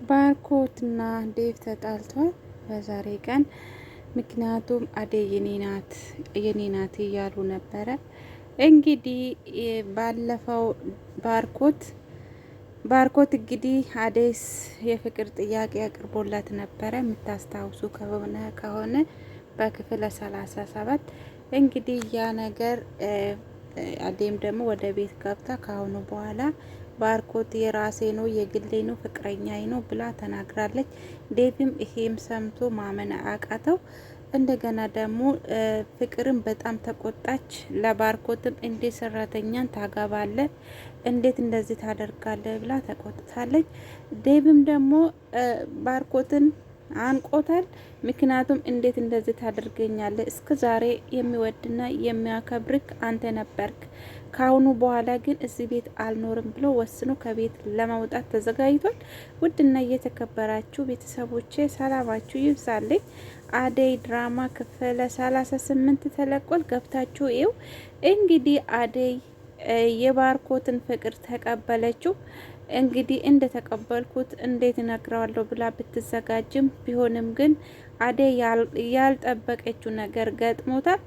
ባርኮትና ዴቭ ተጣልቷል በዛሬ ቀን። ምክንያቱም አደይ የኔ ናት እያሉ ነበረ። እንግዲህ ባለፈው ባርኮት እንግዲህ አደይስ የፍቅር ጥያቄ አቅርቦላት ነበረ። የምታስታውሱ ከሆነ በክፍል 37 እንግዲህ ያ ነገር አደይም ደግሞ ወደ ቤት ገብታ ካሁኑ በኋላ ባርኮት የራሴ ነው የግሌ ነው ፍቅረኛዬ ነው ብላ ተናግራለች። ዴቪም ይሄም ሰምቶ ማመን አቃተው። እንደገና ደግሞ ፍቅርም በጣም ተቆጣች። ለባርኮትም እንዴት ሰራተኛን ታጋባለ እንዴት እንደዚህ ታደርጋለ ብላ ተቆጥታለች። ዴቪም ደግሞ ባርኮትን አንቆታል። ምክንያቱም እንዴት እንደዚህ ታደርገኛለ? እስከ ዛሬ የሚወድና የሚያከብርክ አንተ ነበርክ። ካሁኑ በኋላ ግን እዚህ ቤት አልኖርም ብሎ ወስኖ ከቤት ለመውጣት ተዘጋጅቷል። ውድና እየተከበራችሁ ቤተሰቦቼ ሰላማችሁ ይብዛልኝ። አደይ ድራማ ክፍል 38 ተለቋል። ገብታችሁ ይው እንግዲህ አደይ የባርኮትን ፍቅር ተቀበለችው። እንግዲህ እንደ ተቀበልኩት እንዴት እነግረዋለሁ ብላ ብትዘጋጅም ቢሆንም ግን አደይ ያልጠበቀችው ነገር ገጥሞታል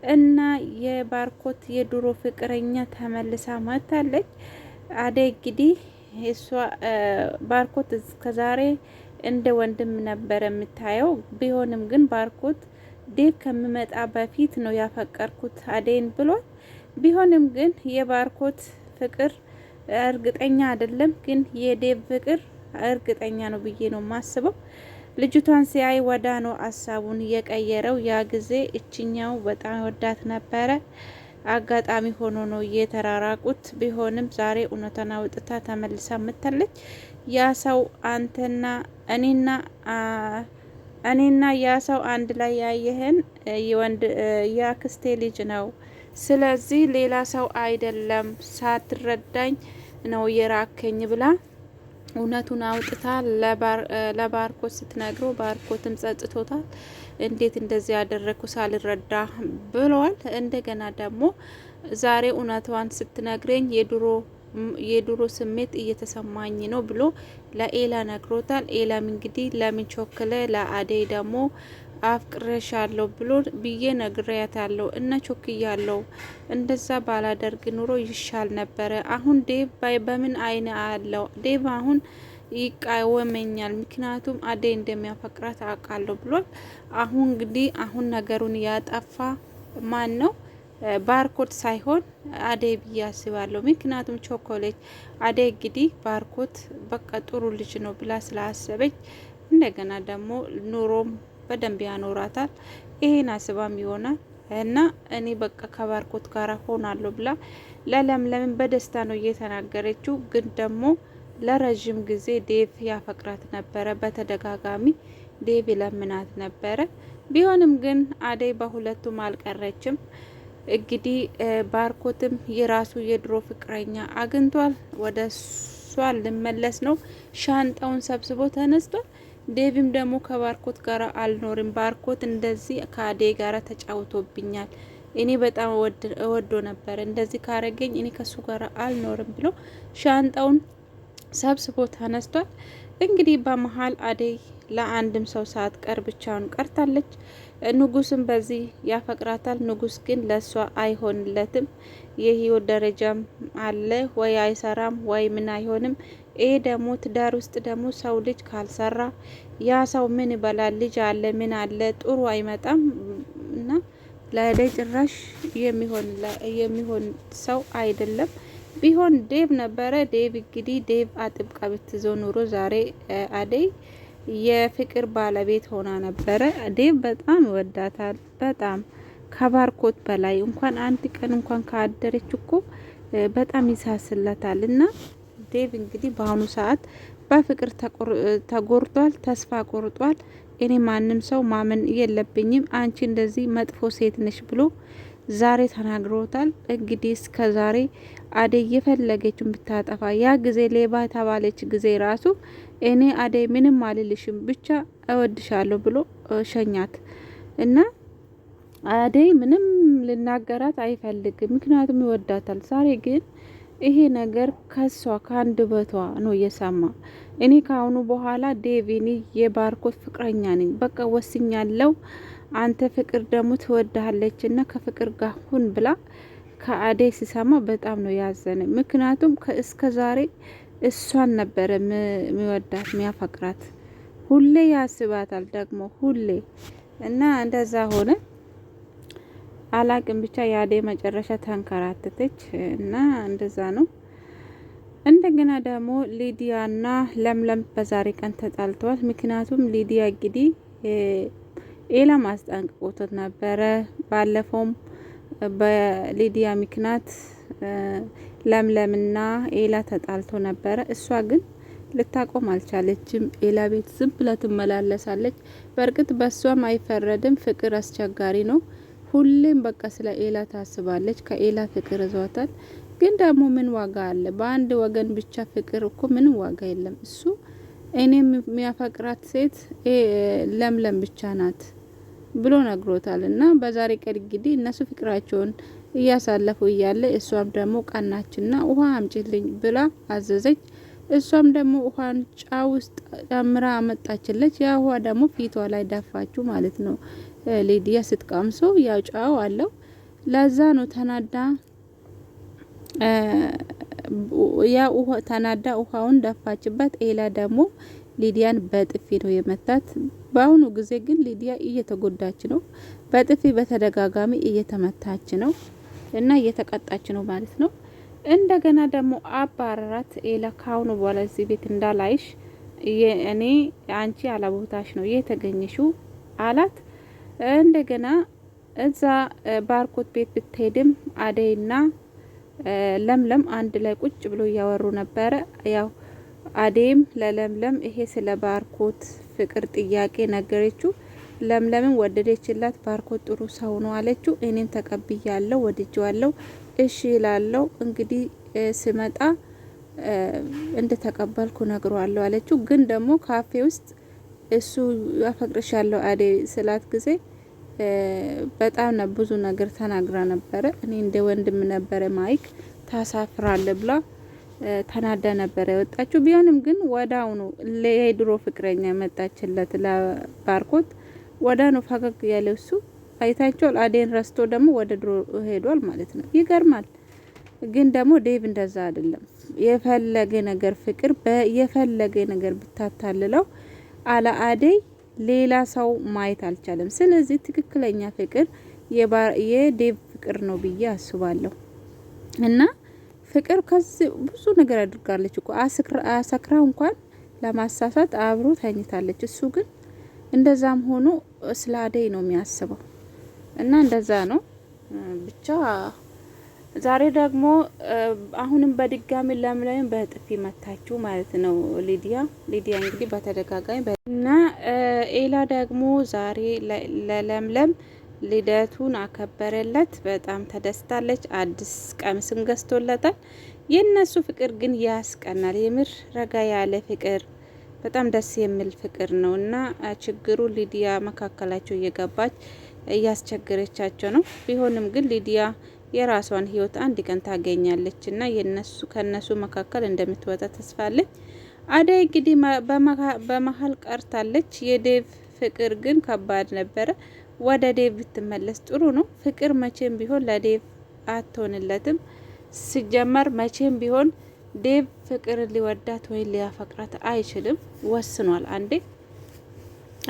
እና የባርኮት የድሮ ፍቅረኛ ተመልሳ መታለች። አደይ እንግዲህ እሷ ባርኮት ከዛሬ እንደ ወንድም ነበር የምታየው። ቢሆንም ግን ባርኮት ዴቭ ከሚመጣ በፊት ነው ያፈቀርኩት አደይን ብሏል። ቢሆንም ግን የባርኮት ፍቅር እርግጠኛ አይደለም፣ ግን የዴቭ ፍቅር እርግጠኛ ነው ብዬ ነው ማስበው። ልጅቷን ሲያይ ወዳ ነው ሀሳቡን የቀየረው። ያ ጊዜ እችኛው በጣም ወዳት ነበረ። አጋጣሚ ሆኖ ነው የተራራቁት። ቢሆንም ዛሬ እውነቷን አውጥታ ተመልሳ መታለች። ያ ሰው አንተና እኔና ያ ሰው አንድ ላይ ያየህን የአክስቴ ልጅ ነው። ስለዚህ ሌላ ሰው አይደለም፣ ሳትረዳኝ ነው የራከኝ ብላ እውነቱን አውጥታ ለባርኮት ስትነግረው ባርኮትም ጸጽቶታል። እንዴት እንደዚህ ያደረኩ ሳልረዳ ብለዋል። እንደገና ደግሞ ዛሬ እውነቷን ስትነግረኝ የድሮ ስሜት እየተሰማኝ ነው ብሎ ለኤላ ነግሮታል። ኤላም እንግዲህ ለምን ቾክለ ለአደይ ደግሞ አፍቅሬሻለሁ ብሎ ብዬ ነግሬያታለሁ እና ቾክያለሁ። እንደዛ ባላደርግ ኑሮ ይሻል ነበረ። አሁን ዴቭ በምን አይነ አለው? ዴቭ አሁን ይቃወመኛል፣ ምክንያቱም አደይ እንደሚያፈቅራት አውቃለሁ ብሏል። አሁን እንግዲህ ነገሩን ያጠፋ ማን ነው? ባርኮት ሳይሆን አደይ ብዬ አስባለሁ። ምክንያቱም ቾኮሌት አደይ እንግዲህ ባርኮት በቃ ጥሩ ልጅ ነው ብላ ስላሰበች እንደገና ደግሞ ኑሮም በደንብ ያኖራታል። ይሄን አስባም ይሆናል እና እኔ በቃ ከባርኮት ጋር ሆናለሁ ብላ ለለምለም በደስታ ነው እየተናገረችው። ግን ደግሞ ለረጅም ጊዜ ዴቭ ያፈቅራት ነበረ። በተደጋጋሚ ዴቭ ለምናት ነበረ። ቢሆንም ግን አደይ በሁለቱም አልቀረችም። እንግዲህ ባርኮትም የራሱ የድሮ ፍቅረኛ አግኝቷል። ወደ እሷ ልመለስ ነው። ሻንጣውን ሰብስቦ ተነስቷል። ዴቪም ደግሞ ከባርኮት ጋር አልኖርም፣ ባርኮት እንደዚህ ከአደይ ጋር ተጫውቶብኛል፣ እኔ በጣም እወዶ ነበር፣ እንደዚህ ካረገኝ እኔ ከሱ ጋር አልኖርም ብሎ ሻንጣውን ሰብስቦ ተነስቷል። እንግዲህ በመሀል አደይ ለአንድም ሰው ሳትቀር ብቻውን ቀርታለች። ንጉስም በዚህ ያፈቅራታል። ንጉስ ግን ለሷ አይሆንለትም። የህይወት ደረጃም አለ ወይ አይሰራም ወይ ምን አይሆንም። ይሄ ደግሞ ትዳር ውስጥ ደግሞ ሰው ልጅ ካልሰራ ያ ሰው ምን ይበላል? ልጅ አለ ምን አለ ጥሩ አይመጣም እና ለአደይ ጭራሽ የሚሆን ሰው አይደለም። ቢሆን ዴቭ ነበረ። ዴቭ እንግዲህ ዴቭ አጥብቃ ብትይዘው ኑሮ ዛሬ አደይ የፍቅር ባለቤት ሆና ነበረ። ዴቭ በጣም ይወዳታል፣ በጣም ከባርኮት በላይ እንኳን አንድ ቀን እንኳን ካደረች እኮ በጣም ይሳስለታል። እና ዴቭ እንግዲህ በአሁኑ ሰዓት በፍቅር ተጎርቷል፣ ተስፋ ቆርጧል። እኔ ማንም ሰው ማመን የለብኝም፣ አንቺ እንደዚህ መጥፎ ሴት ነሽ ብሎ ዛሬ ተናግሮታል። እንግዲህ እስከ ዛሬ አደይ የፈለገችውን ብታጠፋ ያ ጊዜ ሌባ ተባለች ጊዜ ራሱ እኔ አደይ ምንም አልልሽም ብቻ እወድሻለሁ ብሎ ሸኛት እና አደይ ምንም ልናገራት አይፈልግም፣ ምክንያቱም ይወዳታል። ዛሬ ግን ይሄ ነገር ከሷ ከአንድ በቷ ነው የሰማ። እኔ ከአሁኑ በኋላ ዴቪኒ የባርኮት ፍቅረኛ ነኝ፣ በቃ ወስኛለው። አንተ ፍቅር ደግሞ ትወዳለች እና ከፍቅር ጋር ሁን ብላ ከአደይ ሲሰማ በጣም ነው ያዘነ። ምክንያቱም እስከ ዛሬ እሷን ነበረ የሚወዳት የሚያፈቅራት፣ ሁሌ ያስባታል ደግሞ ሁሌ እና እንደዛ ሆነ። አላቅም ብቻ የአደይ መጨረሻ ተንከራተተች እና እንደዛ ነው። እንደገና ደግሞ ሊዲያና ለምለም በዛሬ ቀን ተጣልተዋል። ምክንያቱም ሊዲያ እንግዲህ ኤላም አስጠንቅቆት ነበረ። ባለፈውም በሊዲያ ምክንያት ለምለምና ኤላ ተጣልቶ ነበረ። እሷ ግን ልታቆም አልቻለችም። ኤላ ቤት ዝም ብላ ትመላለሳለች። በእርግጥ በሷም አይፈረድም። ፍቅር አስቸጋሪ ነው። ሁሌም በቃ ስለ ኤላ ታስባለች። ከኤላ ፍቅር ይዟታል። ግን ደግሞ ምን ዋጋ አለ? በአንድ ወገን ብቻ ፍቅር እኮ ምንም ዋጋ የለም። እሱ እኔም የሚያፈቅራት ሴት ለምለም ብቻ ናት ብሎ ነግሮታል። እና በዛሬ ቀን እንግዲህ እነሱ ፍቅራቸውን እያሳለፉ እያለ እሷም ደግሞ ቀናችና ውሃ አምጪልኝ ብላ አዘዘች። እሷም ደግሞ ውሃን ጫው ውስጥ ጨምራ አመጣችለች። ያ ውሃ ደግሞ ፊቷ ላይ ደፋችሁ ማለት ነው። ሊዲያ ስትቀምሰው ያው ጫው አለው። ለዛ ነው ተናዳ ተናዳ ውሃውን ደፋችበት። ኤላ ደግሞ ሊዲያን በጥፊ ነው የመታት። በአሁኑ ጊዜ ግን ሊዲያ እየተጎዳች ነው። በጥፊ በተደጋጋሚ እየተመታች ነው እና እየተቀጣች ነው ማለት ነው። እንደገና ደግሞ አባረራት። ኤላ ካሁኑ በኋላ እዚህ ቤት እንዳላይሽ፣ እኔ አንቺ አላቦታሽ ነው የተገኘሽው አላት። እንደገና እዛ ባርኮት ቤት ብትሄድም አደይና ለምለም አንድ ላይ ቁጭ ብሎ እያወሩ ነበረ። ያው አደይም ለለምለም ይሄ ስለ ባርኮት ፍቅር ጥያቄ ነገረችው። ለምለምን ወደደችላት። ባርኮት ጥሩ ሰው ነው አለችው። እኔም ተቀብያለሁ፣ ወድጄዋለሁ፣ እሺ ይላለው። እንግዲህ ስመጣ እንደ ተቀበልኩ ነግሯለሁ አለችው። ግን ደግሞ ካፌ ውስጥ እሱ ያፈቅርሻለሁ አደይ ስላት ጊዜ በጣም ብዙ ነገር ተናግራ ነበረ። እኔ እንደ ወንድም ነበረ ማይክ ታሳፍራለ ብላ ተናዳ ነበረ የወጣችው። ቢሆንም ግን ወዳው ነው ለድሮ ፍቅረኛ መጣችለት ለባርኮት። ወዳ ነው ፈገግ ያለው እሱ። አይታችኋል። አደይን ረስቶ ደግሞ ወደ ድሮ ሄዷል ማለት ነው። ይገርማል። ግን ደግሞ ዴቭ እንደዛ አይደለም። የፈለገ ነገር ፍቅር የፈለገ ነገር ብታታልለው አለ አደይ ሌላ ሰው ማየት አልቻለም። ስለዚህ ትክክለኛ ፍቅር የዴቭ ፍቅር ነው ብዬ አስባለሁ። እና ፍቅር ከዚህ ብዙ ነገር አድርጋለች እኮ አሰክራ እንኳን ለማሳሳት አብሮ ተኝታለች። እሱ ግን እንደዛም ሆኖ ስለ አደይ ነው የሚያስበው እና እንደዛ ነው ብቻ። ዛሬ ደግሞ አሁንም በድጋሚ ለምለም በጥፊ መታችሁ ማለት ነው ሊዲያ እንግዲህ በተደጋጋሚ እና ኤላ ደግሞ ዛሬ ለለምለም ልደቱን አከበረለት። በጣም ተደስታለች። አዲስ ቀሚስን ገዝቶለታል። የነሱ ፍቅር ግን ያስቀናል። የምር ረጋ ያለ ፍቅር፣ በጣም ደስ የሚል ፍቅር ነው እና ችግሩ ሊዲያ መካከላቸው እየገባች እያስቸገረቻቸው ነው። ቢሆንም ግን ሊዲያ የራሷን ህይወት አንድ ቀን ታገኛለች እና ከነሱ መካከል እንደምትወጣ ተስፋለች። አደይ እንግዲህ በመሀል ቀርታለች። የዴቭ ፍቅር ግን ከባድ ነበረ። ወደ ዴቭ ብትመለስ ጥሩ ነው። ፍቅር መቼም ቢሆን ለዴቭ አትሆንለትም። ሲጀመር መቼም ቢሆን ዴቭ ፍቅር ሊወዳት ወይ ሊያፈቅራት አይችልም። ወስኗል። አንዴ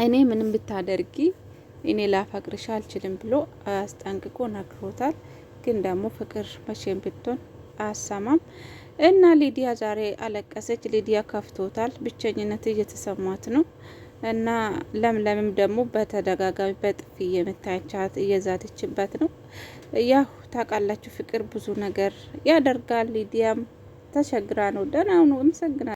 እኔ ምንም ብታደርጊ እኔ ላፈቅርሽ አልችልም ብሎ አስጠንቅቆ ነግሮታል። ግን ደግሞ ፍቅር መቼም ብትሆን አሰማም እና ሊዲያ ዛሬ አለቀሰች። ሊዲያ ከፍቶታል። ብቸኝነት እየተሰማት ነው እና ለምለምም ደግሞ በተደጋጋሚ በጥፊ የመታቻት እየዛተችበት ነው። ያው ታውቃላችሁ ፍቅር ብዙ ነገር ያደርጋል። ሊዲያም ተቸግራ ነው። ደህና ነው። አመሰግናለሁ።